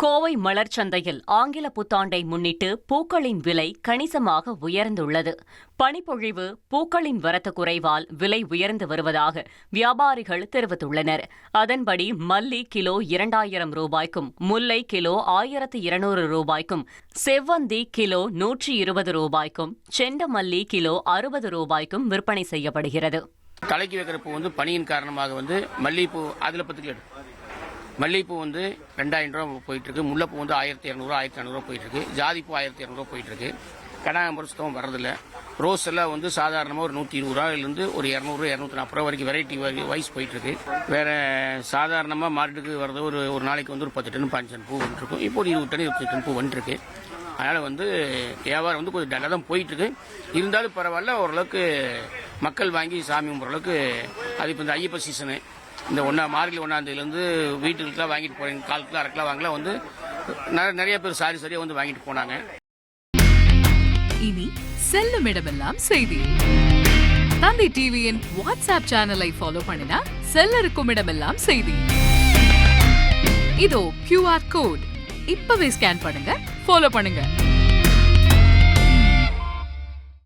கோவை மலர் சந்தையில் ஆங்கில புத்தாண்டை முன்னிட்டு பூக்களின் விலை கணிசமாக உயர்ந்துள்ளது. பனிப்பொழிவு, பூக்களின் வரத்து குறைவால் விலை உயர்ந்து வருவதாக வியாபாரிகள் தெரிவித்துள்ளனர். அதன்படி மல்லி கிலோ 2000 ரூபாய்க்கும், முல்லை கிலோ 1200 ரூபாய்க்கும், செவ்வந்தி கிலோ 120 ரூபாய்க்கும், செண்டமல்லி கிலோ 60 ரூபாய்க்கும் விற்பனை செய்யப்படுகிறது. தலைக்கு வைக்கிற பூ பனியின் காரணமாக மல்லிகைப்பூ அதில் 10 கிலோ மல்லிகைப்பூ 2000 ரூபா போயிட்டு இருக்கு. முல்லைப்பூ 1200 1400 போயிட்டு இருக்கு. ஜாதிப்பூ 1200 போயிட்டு இருக்கு. கனகாம்பரம் சுத்தமாக வர்றதில்ல. ரோஸ் எல்லாம் சாதாரணமாக ஒரு 120 ரூபாயிலிருந்து ஒரு 200 240 ரூபா வரைக்கும் வெரைட்டி வைஸ் போயிட்டு இருக்கு. வேற சாதாரணமாக மார்க்கெட்டுக்கு வர்றது ஒரு நாளைக்கு ஒரு 10 டன் 15 டன் பூ வந்துருக்கும். இப்போ ஒரு 20 டன் 25 டன் பூ வந்துருக்கு. அதனால் வியாபாரம் கொஞ்சம் டல்லாக தான் போயிட்டு இருக்கு. இருந்தாலும் பரவாயில்ல, ஓரளவுக்கு மக்கள் வாங்கி சாமி கும்பிட்ற அளவுக்கு. அது இப்போ இந்த ஐயப்ப சீசனு, இந்த மார்கழி 1ஆம் தேதியிலேருந்து வீட்டுக்கெல்லாம் வாங்கிட்டு போறீங்க. 1/4 கிலோ 1/2 கிலோ வாங்கலாம் நிறைய பேர் சரியா வாங்கிட்டு போனாங்க. இனி செல்லும் இடமெல்லாம் செய்தி. தந்தை டிவியின் வாட்ஸ்அப் சேனலை ஃபாலோ பண்ணினா செல்ல இருக்கும் இடமெல்லாம் செய்தி. இதோ QR கோட் இப்பவே ஸ்கேன் பண்ணுங்க, ஃபாலோ பண்ணுங்க.